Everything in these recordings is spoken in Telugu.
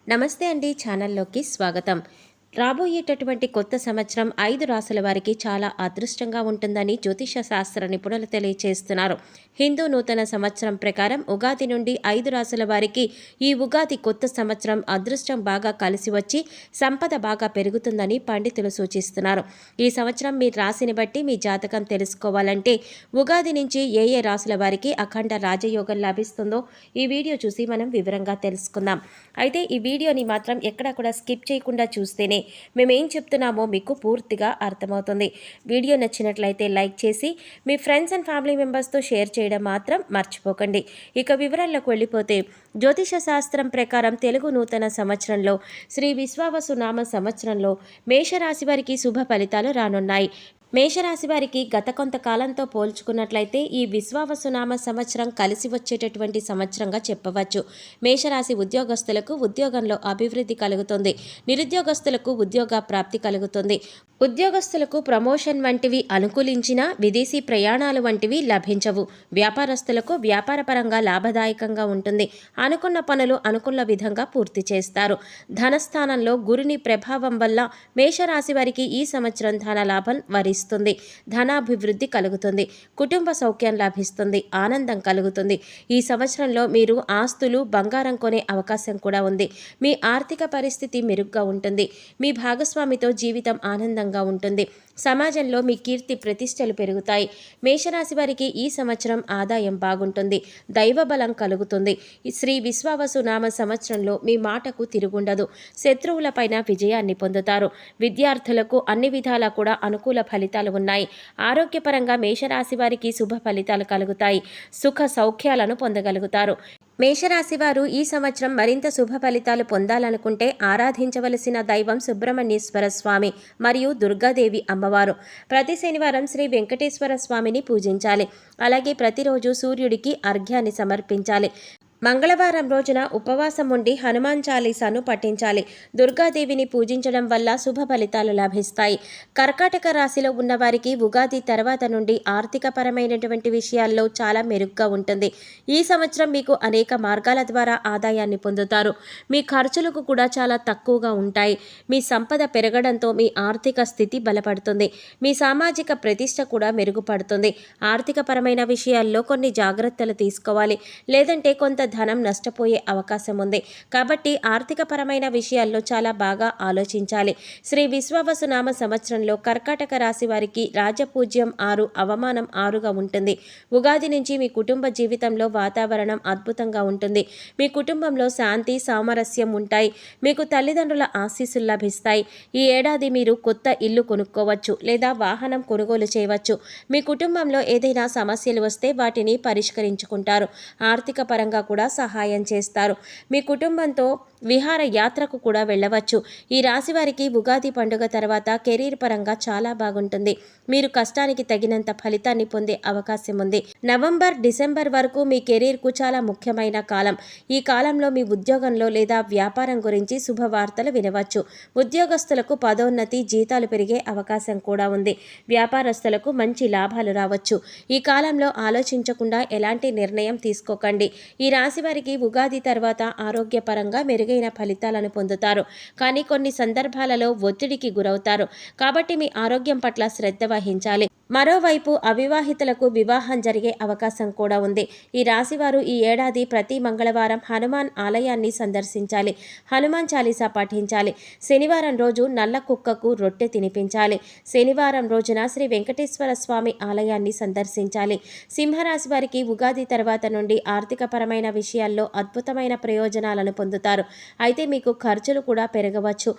నమస్తే అండి, ఛానల్లోకి స్వాగతం. రాబోయేటటువంటి కొత్త సంవత్సరం 5 రాశుల వారికి చాలా అదృష్టంగా ఉంటుందని జ్యోతిష శాస్త్ర నిపుణులు తెలియజేస్తున్నారు. హిందూ నూతన సంవత్సరం ప్రకారం ఉగాది నుండి 5 రాశుల వారికి ఈ ఉగాది కొత్త సంవత్సరం అదృష్టం బాగా కలిసి వచ్చి సంపద బాగా పెరుగుతుందని పండితులు సూచిస్తున్నారు. ఈ సంవత్సరం మీ రాశిని బట్టి మీ జాతకం తెలుసుకోవాలంటే ఉగాది నుంచి ఏ రాశుల వారికి అఖండ రాజయోగం లభిస్తుందో ఈ వీడియో చూసి మనం వివరంగా తెలుసుకుందాం. అయితే ఈ వీడియోని మాత్రం ఎక్కడా కూడా స్కిప్ చేయకుండా చూస్తేనే మేమేం చెప్తున్నామో మీకు పూర్తిగా అర్థమవుతుంది. వీడియో నచ్చినట్లయితే లైక్ చేసి మీ ఫ్రెండ్స్ అండ్ ఫ్యామిలీ మెంబర్స్తో షేర్ చేయడం మాత్రం మర్చిపోకండి. ఇక వివరాల్లోకి వెళ్ళిపోతే జ్యోతిష శాస్త్రం ప్రకారం తెలుగు నూతన సంవత్సరంలో శ్రీ విశ్వావసు నామ సంవత్సరంలో మేషరాశి వారికి శుభ ఫలితాలు రానున్నాయి. మేషరాశి వారికి గత కొంతకాలంతో పోల్చుకున్నట్లయితే ఈ విశ్వావసునామ సంవత్సరం కలిసి వచ్చేటటువంటి సంవత్సరంగా చెప్పవచ్చు. మేషరాశి ఉద్యోగస్తులకు ఉద్యోగంలో అభివృద్ధి కలుగుతుంది. నిరుద్యోగస్తులకు ఉద్యోగ ప్రాప్తి కలుగుతుంది. ఉద్యోగస్తులకు ప్రమోషన్ వంటివి అనుకూలించినా విదేశీ ప్రయాణాలు వంటివి లభించవు. వ్యాపారస్తులకు వ్యాపారపరంగా లాభదాయకంగా ఉంటుంది. అనుకున్న పనులు అనుకున్న విధంగా పూర్తి చేస్తారు. ధనస్థానంలో గురుని ప్రభావం వల్ల మేషరాశి వారికి ఈ సంవత్సరం ధన లాభం వరిస్తుంది. ధనాభివృద్ధి కలుగుతుంది. కుటుంబ సౌఖ్యం లభిస్తుంది. ఆనందం కలుగుతుంది. ఈ సంవత్సరంలో మీరు ఆస్తులు, బంగారం కొనే అవకాశం కూడా ఉంది. మీ ఆర్థిక పరిస్థితి మెరుగ్గా ఉంటుంది. మీ భాగస్వామితో జీవితం ఆనందంగా ఉంటుంది. సమాజంలో మీ కీర్తి ప్రతిష్టలు పెరుగుతాయి. మేషరాశి వారికి ఈ సంవత్సరం ఆదాయం బాగుంటుంది. దైవ బలం కలుగుతుంది. శ్రీ విశ్వావసు నామ సంవత్సరంలో మీ మాటకు తిరుగుండదు. శత్రువులపైన విజయాన్ని పొందుతారు. విద్యార్థులకు అన్ని విధాలా కూడా అనుకూల ఫలితాలు ఉన్నాయి. ఆరోగ్యపరంగా మేషరాశి వారికి శుభ ఫలితాలు కలుగుతాయి. సుఖ సౌఖ్యాలను పొందగలుగుతారు. మేషరాశి వారు ఈ సంవత్సరం మరింత శుభ ఫలితాలు పొందాలనుకుంటే ఆరాధించవలసిన దైవం సుబ్రహ్మణ్యేశ్వర స్వామి మరియు దుర్గాదేవి అమ్మవారు. ప్రతి శనివారం శ్రీ వెంకటేశ్వర స్వామిని పూజించాలి. అలాగే ప్రతిరోజు సూర్యుడికి అర్ఘ్యాన్ని సమర్పించాలి. మంగళవారం రోజున ఉపవాసం ఉండి హనుమాన్ చాలీసాను పఠించాలి. దుర్గాదేవిని పూజించడం వల్ల శుభ ఫలితాలు లభిస్తాయి. కర్కాటక రాశిలో ఉన్నవారికి ఉగాది తర్వాత నుండి ఆర్థికపరమైనటువంటి విషయాల్లో చాలా మెరుగ్గా ఉంటుంది. ఈ సంవత్సరం మీకు అనేక మార్గాల ద్వారా ఆదాయాన్ని పొందుతారు. మీ ఖర్చులకు కూడా చాలా తక్కువగా ఉంటాయి. మీ సంపద పెరగడంతో మీ ఆర్థిక స్థితి బలపడుతుంది. మీ సామాజిక ప్రతిష్ట కూడా మెరుగుపడుతుంది. ఆర్థికపరమైన విషయాల్లో కొన్ని జాగ్రత్తలు తీసుకోవాలి. లేదంటే కొంత ధనం నష్టపోయే అవకాశం ఉంది. కాబట్టి ఆర్థికపరమైన విషయాల్లో చాలా బాగా ఆలోచించాలి. శ్రీ విశ్వావసు నామ సంవత్సరంలో కర్కాటక రాశి వారికి రాజపూజ్యం 6, అవమానం 6గా ఉంటుంది. ఉగాది నుంచి మీ కుటుంబ జీవితంలో వాతావరణం అద్భుతంగా ఉంటుంది. మీ కుటుంబంలో శాంతి, సామరస్యం ఉంటాయి. మీకు తల్లిదండ్రుల ఆశీస్సులు లభిస్తాయి. ఈ ఏడాది మీరు కొత్త ఇల్లు కొనుక్కోవచ్చు లేదా వాహనం కొనుగోలు చేయవచ్చు. మీ కుటుంబంలో ఏదైనా సమస్యలు వస్తే వాటిని పరిష్కరించుకుంటారు. ఆర్థిక పరంగా కూడా సహాయం చేస్తారు. మీ కుటుంబంతో విహార యాత్రకు కూడా వెళ్ళవచ్చు. ఈ రాశి వారికి ఉగాది పండుగ తర్వాత కెరీర్ పరంగా చాలా బాగుంటుంది. మీరు కష్టానికి తగినంత ఫలితాన్ని పొందే అవకాశం ఉంది. నవంబర్, డిసెంబర్ వరకు మీ కెరీర్కు చాలా ముఖ్యమైన కాలం. ఈ కాలంలో మీ ఉద్యోగంలో లేదా వ్యాపారం గురించి శుభవార్తలు వినవచ్చు. ఉద్యోగస్తులకు పదోన్నతి, జీతాలు పెరిగే అవకాశం కూడా ఉంది. వ్యాపారస్తులకు మంచి లాభాలు రావచ్చు. ఈ కాలంలో ఆలోచించకుండా ఎలాంటి నిర్ణయం తీసుకోకండి. ఈ రాశి వారికి ఉగాది తర్వాత ఆరోగ్యపరంగా మెరుగైన ఫలితాలను పొందుతారు. కానీ కొన్ని సందర్భాలలో ఒత్తిడికి గురవుతారు. కాబట్టి మీ ఆరోగ్యం పట్ల శ్రద్ధ వహించాలి. మరోవైపు అవివాహితులకు వివాహం జరిగే అవకాశం కూడా ఉంది. ఈ రాశివారు ఈ ఏడాది ప్రతి మంగళవారం హనుమాన్ ఆలయాన్ని సందర్శించాలి. హనుమాన్ చాలీసా పఠించాలి. శనివారం రోజు నల్ల కుక్కకు రొట్టె తినిపించాలి. శనివారం రోజున శ్రీ వెంకటేశ్వర స్వామి ఆలయాన్ని సందర్శించాలి. సింహరాశి వారికి ఉగాది తర్వాత నుండి ఆర్థికపరమైన విషయాల్లో అద్భుతమైన ప్రయోజనాలను పొందుతారు. అయితే మీకు ఖర్చులు కూడా పెరగవచ్చు.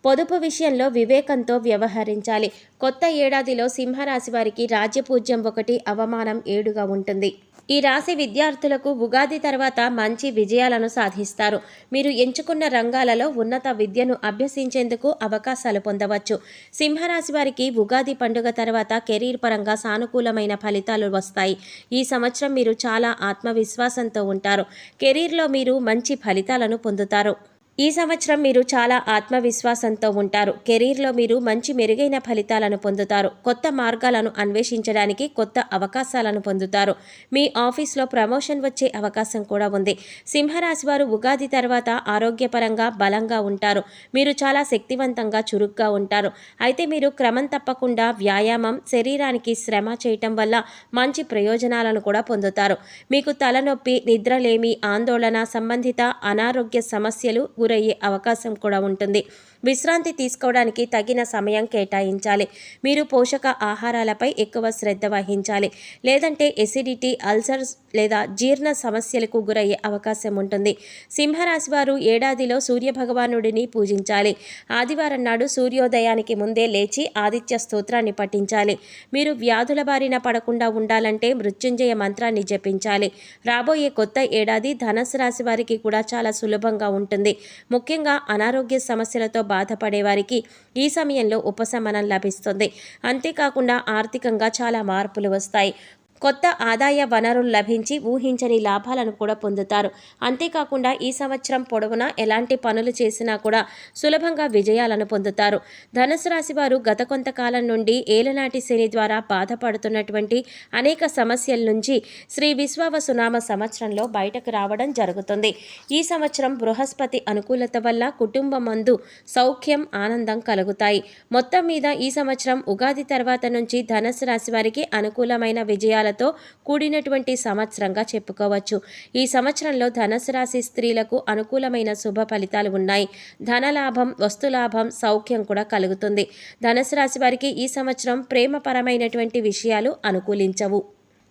పొదుపు విషయంలో వివేకంతో వ్యవహరించాలి. కొత్త ఏడాదిలో సింహరాశి వారికి రాజ్యపూజ్యం 1, అవమానం 7గా ఉంటుంది. ఈ రాశి విద్యార్థులకు ఉగాది తర్వాత మంచి విజయాలను సాధిస్తారు. మీరు ఎంచుకున్న రంగాలలో ఉన్నత విద్యను అభ్యసించేందుకు అవకాశాలు పొందవచ్చు. సింహరాశి వారికి ఉగాది పండుగ తర్వాత కెరీర్ పరంగా సానుకూలమైన ఫలితాలు వస్తాయి. ఈ సంవత్సరం మీరు చాలా ఆత్మవిశ్వాసంతో ఉంటారు. కెరీర్లో మీరు మంచి ఫలితాలను పొందుతారు. ఈ సంవత్సరం మీరు చాలా ఆత్మవిశ్వాసంతో ఉంటారు. కెరీర్లో మీరు మంచి మెరుగైన ఫలితాలను పొందుతారు. కొత్త మార్గాలను అన్వేషించడానికి కొత్త అవకాశాలను పొందుతారు. మీ ఆఫీస్లో ప్రమోషన్ వచ్చే అవకాశం కూడా ఉంది. సింహరాశి వారు ఉగాది తర్వాత ఆరోగ్యపరంగా బలంగా ఉంటారు. మీరు చాలా శక్తివంతంగా చురుగ్గా ఉంటారు. అయితే మీరు క్రమం తప్పకుండా వ్యాయామం, శరీరానికి శ్రమ చేయటం వల్ల మంచి ప్రయోజనాలను కూడా పొందుతారు. మీకు తలనొప్పి, నిద్రలేమి, ఆందోళన సంబంధిత అనారోగ్య సమస్యలు గురయ్యే అవకాశం కూడా ఉంటుంది. విశ్రాంతి తీసుకోవడానికి తగిన సమయం కేటాయించాలి. మీరు పోషక ఆహారాలపై ఎక్కువ శ్రద్ధ వహించాలి. లేదంటే ఎసిడిటీ, అల్సర్స్ లేదా జీర్ణ సమస్యలకు గురయ్యే అవకాశం ఉంటుంది. సింహరాశి వారు ఏడాదిలో సూర్యభగవానుడిని పూజించాలి. ఆదివారం నాడు సూర్యోదయానికి ముందే లేచి ఆదిత్య స్తోత్రాన్ని పఠించాలి. మీరు వ్యాధుల బారిన పడకుండా ఉండాలంటే మృత్యుంజయ మంత్రాన్ని జపించాలి. రాబోయే కొత్త ఏడాది ధనుసు రాశి వారికి కూడా చాలా సులభంగా ఉంటుంది. ముఖ్యంగా అనారోగ్య సమస్యలతో బాధపడే వారికి ఈ సమయంలో ఉపశమనం లభిస్తుంది. అంతేకాకుండా ఆర్థికంగా చాలా మార్పులు వస్తాయి. కొత్త ఆదాయ వనరులు లభించి ఊహించని లాభాలను కూడా పొందుతారు. అంతేకాకుండా ఈ సంవత్సరం పొడవునా ఎలాంటి పనులు చేసినా కూడా సులభంగా విజయాలను పొందుతారు. ధనుసు రాశి వారు గత కొంతకాలం నుండి ఏలనాటి శని ద్వారా బాధపడుతున్నటువంటి అనేక సమస్యల నుంచి శ్రీ విశ్వావసునామ సంవత్సరంలో బయటకు రావడం జరుగుతుంది. ఈ సంవత్సరం బృహస్పతి అనుకూలత వల్ల కుటుంబమందు సౌఖ్యం, ఆనందం కలుగుతాయి. మొత్తం మీద ఈ సంవత్సరం ఉగాది తర్వాత నుంచి ధనుసు రాశి వారికి అనుకూలమైన విజయాలు తో కూడినటువంటి సంవత్సరంగా చెప్పుకోవచ్చు. ఈ సంవత్సరంలో ధనుసు రాశి స్త్రీలకు అనుకూలమైన శుభ ఫలితాలు ఉన్నాయి. ధనలాభం, వస్తులాభం, సౌఖ్యం కూడా కలుగుతుంది. ధనుసు రాశి వారికి ఈ సంవత్సరం ప్రేమపరమైనటువంటి విషయాలు అనుకూలించవు.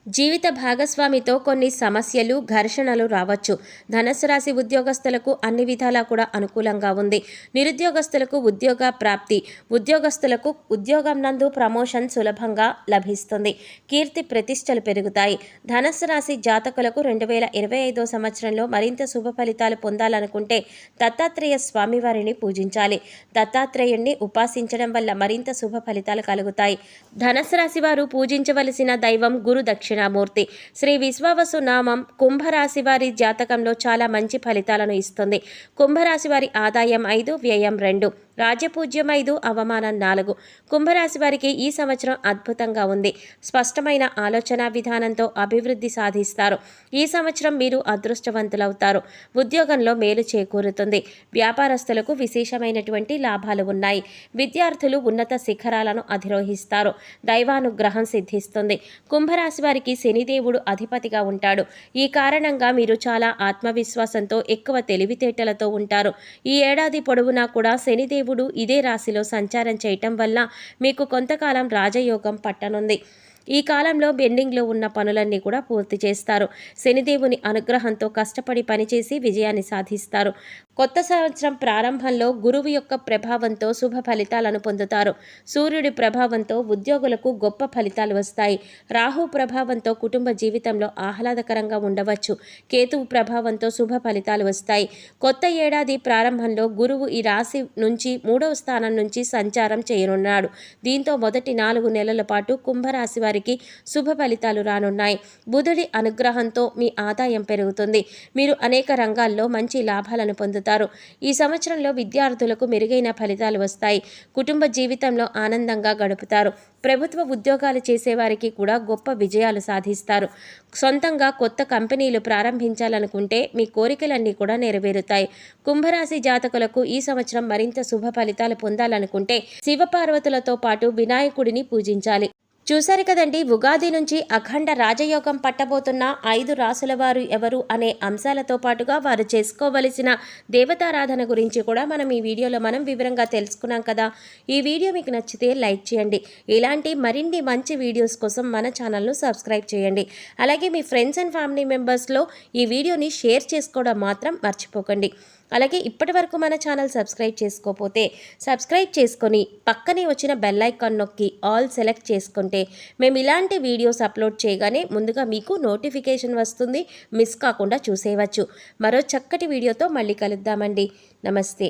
జీవిత భాగస్వామితో కొన్ని సమస్యలు, ఘర్షణలు రావచ్చు. ధనుసు రాశి ఉద్యోగస్తులకు అన్ని విధాలా కూడా అనుకూలంగా ఉంది. నిరుద్యోగస్తులకు ఉద్యోగ ప్రాప్తి, ఉద్యోగస్తులకు ఉద్యోగం నందు ప్రమోషన్ సులభంగా లభిస్తుంది. కీర్తి ప్రతిష్టలు పెరుగుతాయి. ధనుసు రాశి జాతకులకు 2025 సంవత్సరంలో మరింత శుభ ఫలితాలు పొందాలనుకుంటే దత్తాత్రేయ స్వామివారిని పూజించాలి. దత్తాత్రేయుణ్ణి ఉపాసించడం వల్ల మరింత శుభ ఫలితాలు కలుగుతాయి. ధనుసు రాశి వారు పూజించవలసిన దైవం గురు దక్షిణామూర్తి. శ్రీ విశ్వావసు నామం కుంభరాశి వారి జాతకంలో చాలా మంచి ఫలితాలను ఇస్తుంది. కుంభరాశి వారి ఆదాయం 5, వ్యయం 2, రాజ్యపూజ్యం 5, అవమానం 4. కుంభరాశి వారికి ఈ సంవత్సరం అద్భుతంగా ఉంది. స్పష్టమైన ఆలోచన విధానంతో అభివృద్ధి సాధిస్తారు. ఈ సంవత్సరం మీరు అదృష్టవంతులవుతారు. ఉద్యోగంలో మేలు చేకూరుతుంది. వ్యాపారస్తులకు విశేషమైనటువంటి లాభాలు ఉన్నాయి. విద్యార్థులు ఉన్నత శిఖరాలను అధిరోహిస్తారు. దైవానుగ్రహం సిద్ధిస్తుంది. కుంభరాశి వారికి శనిదేవుడు అధిపతిగా ఉంటాడు. ఈ కారణంగా మీరు చాలా ఆత్మవిశ్వాసంతో, ఎక్కువ తెలివితేటలతో ఉంటారు. ఈ ఏడాది పొడవునా కూడా శనిదేవుడు ఇదే రాశిలో సంచారం చేయటం వల్ల మీకు కొంతకాలం రాజయోగం పట్టనుంది. ఈ కాలంలో బెండింగ్లో ఉన్న పనులన్నీ కూడా పూర్తి చేస్తారు. శనిదేవుని అనుగ్రహంతో కష్టపడి పనిచేసి విజయాన్ని సాధిస్తారు. కొత్త సంవత్సరం ప్రారంభంలో గురువు యొక్క ప్రభావంతో శుభ ఫలితాలను పొందుతారు. సూర్యుడి ప్రభావంతో ఉద్యోగులకు గొప్ప ఫలితాలు వస్తాయి. రాహు ప్రభావంతో కుటుంబ జీవితంలో ఆహ్లాదకరంగా ఉండవచ్చు. కేతువు ప్రభావంతో శుభ ఫలితాలు వస్తాయి. కొత్త ఏడాది ప్రారంభంలో గురువు ఈ రాశి నుంచి 3వ స్థానం నుంచి సంచారం చేయనున్నాడు. దీంతో మొదటి 4 నెలల పాటు కుంభరాశి వారికి శుభ ఫలితాలు రానున్నాయి. బుధుడి అనుగ్రహంతో మీ ఆదాయం పెరుగుతుంది. మీరు అనేక రంగాల్లో మంచి లాభాలను పొందుతారు. ఈ సంవత్సరంలో విద్యార్థులకు మెరుగైన ఫలితాలు వస్తాయి. కుటుంబ జీవితంలో ఆనందంగా గడుపుతారు. ప్రభుత్వ ఉద్యోగాలు చేసేవారికి కూడా గొప్ప విజయాలు సాధిస్తారు. సొంతంగా కొత్త కంపెనీలు ప్రారంభించాలనుకుంటే మీ కోరికలన్నీ కూడా నెరవేరుతాయి. కుంభరాశి జాతకులకు ఈ సంవత్సరం మరింత శుభ ఫలితాలు పొందాలనుకుంటే శివపార్వతులతో పాటు వినాయకుడిని పూజించాలి. చూశారు కదండి, ఉగాది నుంచి అఖండ రాజయోగం పట్టబోతున్న 5 రాసుల వారు ఎవరు అనే అంశాలతో పాటుగా వారు చేసుకోవలసిన దేవతారాధన గురించి కూడా మనం ఈ వీడియోలో వివరంగా తెలుసుకున్నాం కదా. ఈ వీడియో మీకు నచ్చితే లైక్ చేయండి. ఇలాంటి మరిన్ని మంచి వీడియోస్ కోసం మన ఛానల్ను సబ్స్క్రైబ్ చేయండి. అలాగే మీ ఫ్రెండ్స్ అండ్ ఫ్యామిలీ మెంబర్స్లో ఈ వీడియోని షేర్ చేసుకోవడం మాత్రం మర్చిపోకండి. అలాగే ఇప్పటి వరకు మన ఛానల్ సబ్స్క్రైబ్ చేసుకోకపోతే సబ్స్క్రైబ్ చేసుకొని పక్కనే వచ్చిన బెల్ ఐకాన్ నొక్కి ఆల్ సెలెక్ట్ చేసుకుంటే మేము ఇలాంటి వీడియోస్ అప్లోడ్ చేయగానే ముందుగా మీకు నోటిఫికేషన్ వస్తుంది. మిస్ కాకుండా చూసేయవచ్చు. మరో చక్కటి వీడియోతో మళ్ళీ కలుద్దామండి. నమస్తే.